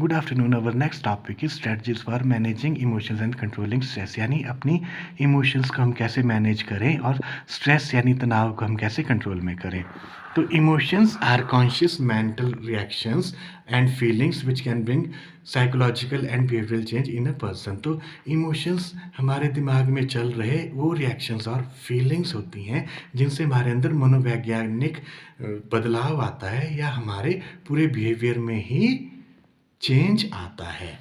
Good afternoon. Our next topic is strategies for managing emotions and controlling stress, यानी अपनी emotions को हम कैसे मैनेज करें और स्ट्रेस यानी तनाव को हम कैसे कंट्रोल में करें। तो emotions are conscious mental reactions and feelings which can bring psychological and behavioural change in a person. तो इमोशंस हमारे दिमाग में चल रहे वो रिएक्शंस और फीलिंग्स होती हैं जिनसे हमारे अंदर मनोवैज्ञानिक बदलाव आता है या हमारे पूरे बिहेवियर में ही चेंज आता है।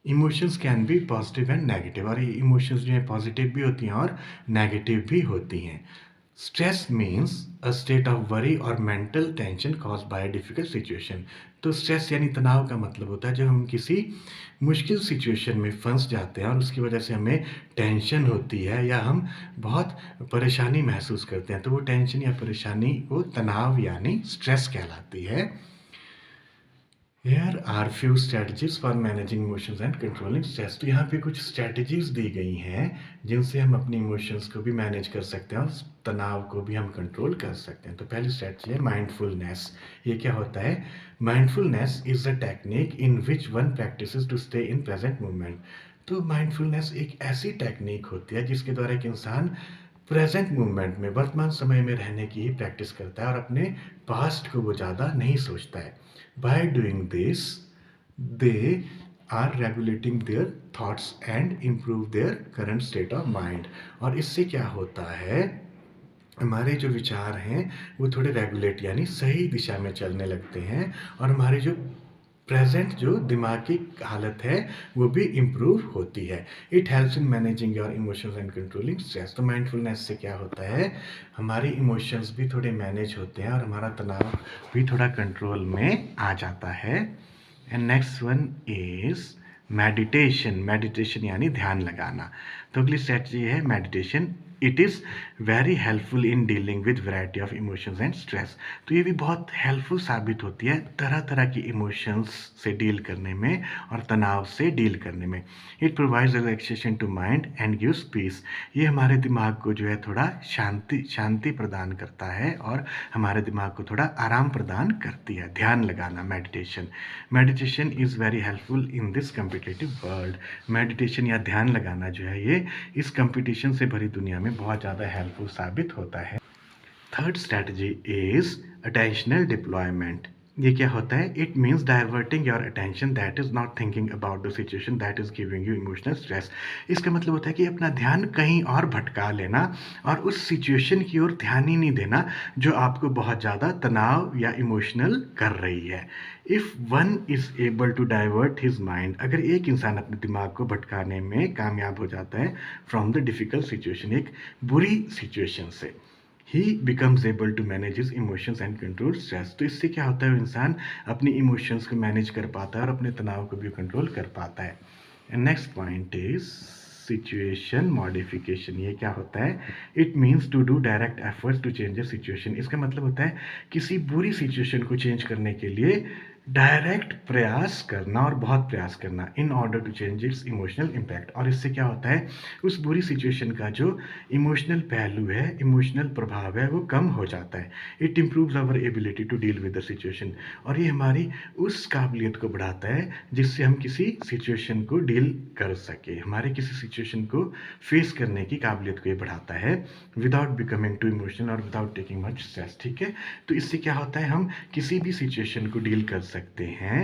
Emotions can be positive and negative, और ये इमोशंस जो है पॉजिटिव भी होती हैं और नेगेटिव भी होती हैं। Stress means a state of worry और mental tension caused by difficult situation. तो स्ट्रेस यानी तनाव का मतलब होता है जब हम किसी मुश्किल सिचुएशन में फंस जाते हैं और उसकी वजह से हमें टेंशन होती है या हम बहुत परेशानी महसूस करते हैं, तो वो टेंशन या परेशानी वो तनाव यानी स्ट्रेस कहलाती है। Here are few strategies for managing emotions and controlling stress। तो यहाँ पे कुछ strategies दी गई हैं जिनसे हम अपनी emotions को भी manage कर सकते हैं और तनाव को भी हम control कर सकते हैं। तो पहली strategy है mindfulness। ये क्या होता है? Mindfulness is a technique in which one practices to stay in present moment। तो mindfulness एक ऐसी टेक्निक होती है जिसके द्वारा एक इंसान प्रेजेंट मूवमेंट में वर्तमान समय में रहने की ही प्रैक्टिस करता है और अपने पास्ट को वो ज़्यादा नहीं सोचता है। By doing this they are regulating their thoughts and improve their current state of mind. और इससे क्या होता है, हमारे जो विचार हैं वो थोड़े रेगुलेट यानी सही दिशा में चलने लगते हैं और हमारे जो प्रेजेंट जो दिमाग की हालत है वो भी इम्प्रूव होती है। It helps in managing your emotions and controlling stress. तो माइंडफुलनेस से क्या होता है, हमारी इमोशंस भी थोड़े मैनेज होते हैं और हमारा तनाव भी थोड़ा कंट्रोल में आ जाता है। And next one is meditation. Meditation यानी ध्यान लगाना। तो अगली स्ट्रेटजी है meditation. It is very helpful in dealing with variety of emotions and stress. तो ये भी बहुत हेल्पफुल साबित होती है तरह तरह की इमोशंस से डील करने में और तनाव से डील करने में। It provides relaxation to mind and gives peace. ये हमारे दिमाग को जो है थोड़ा शांति प्रदान करता है और हमारे दिमाग को थोड़ा आराम प्रदान करती है। ध्यान लगाना, meditation is very helpful in this competitive world. Meditation या ध्यान लगाना जो है ये इस कंपटीशन से भरी दुनिया में बहुत ज़्यादा हेल्पफुल साबित होता है। Third strategy is attentional deployment. ये क्या होता है? It means diverting your attention that is not thinking about the situation that is giving you emotional stress. इसका मतलब होता है कि अपना ध्यान कहीं और भटका लेना और उस सिचुएशन की ओर ध्यान ही नहीं देना जो आपको बहुत ज़्यादा तनाव या इमोशनल कर रही है। If one is able to divert his mind, अगर एक इंसान अपने दिमाग को भटकाने में कामयाब हो जाता है फ्रॉम द डिफ़िकल्ट सिचुएशन, एक बुरी सिचुएशन से, he becomes able to manage his emotions and control stress. तो इससे क्या होता है, वो इंसान अपनी इमोशंस को मैनेज कर पाता है और अपने तनाव को भी कंट्रोल कर पाता है। And next point is situation modification. ये क्या होता है? It means to do direct efforts to change a situation. इसका मतलब होता है किसी बुरी सिचुएशन को चेंज करने के लिए डायरेक्ट प्रयास करना और बहुत प्रयास करना in order to change its emotional impact. और इससे क्या होता है, उस बुरी सिचुएशन का जो इमोशनल पहलू है, इमोशनल प्रभाव है, वो कम हो जाता है। It improves our ability to deal with the situation. और ये हमारी उस काबिलियत को बढ़ाता है जिससे हम किसी सिचुएशन को डील कर सके, हमारे किसी सिचुएशन को फेस करने की काबिलियत को ये बढ़ाता है विदाउट बिकमिंग टू इमोशनल और विदाउट टेकिंग मच स्ट्रेस। ठीक है, तो इससे क्या होता है, हम किसी भी सिचुएशन को डील कर सकते हैं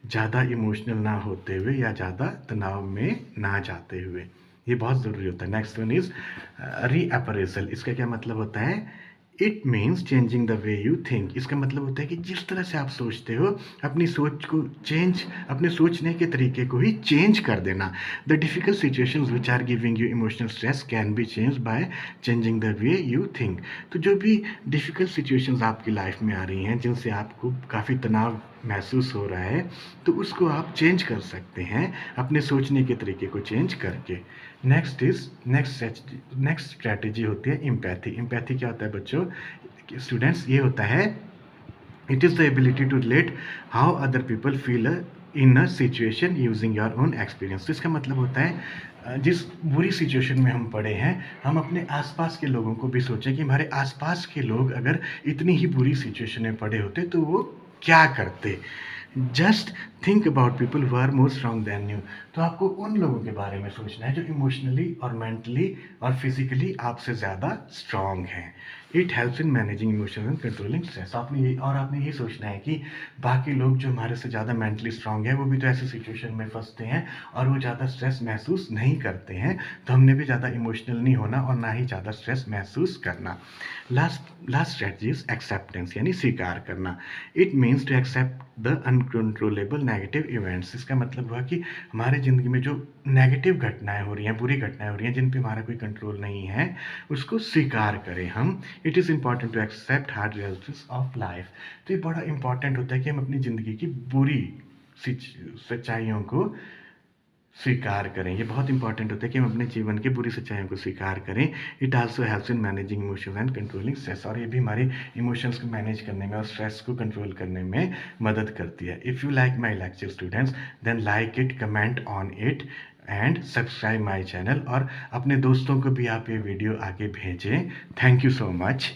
ज़्यादा इमोशनल ना होते हुए या ज़्यादा तनाव में ना जाते हुए। ये बहुत ज़रूरी होता है। Next one is reappraisal. इसका क्या मतलब होता है? It means changing the way you think. इसका मतलब होता है कि जिस तरह से आप सोचते हो अपनी सोच को चेंज, अपने सोचने के तरीके को ही चेंज कर देना। The difficult situations which are giving you emotional stress can be change by changing the way you think. तो जो भी डिफिकल्ट सिचुएशंस आपकी लाइफ में आ रही हैं जिनसे आपको काफ़ी तनाव महसूस हो रहा है, तो उसको आप चेंज कर सकते हैं अपने सोचने के तरीके को चेंज करके। नेक्स्ट स्ट्रैटेजी होती है एम्पैथी। एम्पैथी क्या होता है बच्चों, स्टूडेंट्स? ये होता है it is the ability to relate how other people feel in a situation using your own experience. तो इसका मतलब होता है जिस बुरी सिचुएशन में हम पड़े हैं, हम अपने आसपास के लोगों को भी सोचें कि हमारे आसपास के लोग अगर इतनी ही बुरी सिचुएशन में पड़े होते तो वो क्या करते। Just think about people who are more strong than you. तो आपको उन लोगों के बारे में सोचना है जो इमोशनली और मेंटली और फिजिकली आपसे ज़्यादा स्ट्रांग हैं। It helps in managing emotions and controlling stress. आपने ये सोचना है कि बाकी लोग जो हमारे से ज़्यादा मेंटली स्ट्रांग है वो भी तो ऐसी सिचुएशन में फंसते हैं और वो ज़्यादा स्ट्रेस महसूस नहीं करते हैं, तो हमने भी ज़्यादा इमोशनल नहीं होना और ना ही ज़्यादा स्ट्रेस महसूस करना। Last last strategy is acceptance, यानी स्वीकार करना। It means to accept the uncontrollable negative events. इसका मतलब हुआ कि हमारे ज़िंदगी में जो नेगेटिव घटनाएं हो रही हैं, बुरी घटनाएं हो रही हैं जिन पे हमारा कोई कंट्रोल नहीं है, उसको स्वीकार करें हम। It is important to accept hard realities of life. तो ये बड़ा इंपॉर्टेंट होता है कि हम अपनी ज़िंदगी की बुरी सच्चाइयों को स्वीकार करें। ये बहुत इंपॉर्टेंट होता है कि हम अपने जीवन की बुरी सच्चाइयों को स्वीकार करें। It also helps in managing emotions and controlling stress. और ये भी हमारे इमोशंस को मैनेज करने में और स्ट्रेस को कंट्रोल करने में मदद करती है। If you like my lecture students, then like it, comment on it and subscribe my channel. और अपने दोस्तों को भी आप ये वीडियो आगे भेजें। Thank you so much.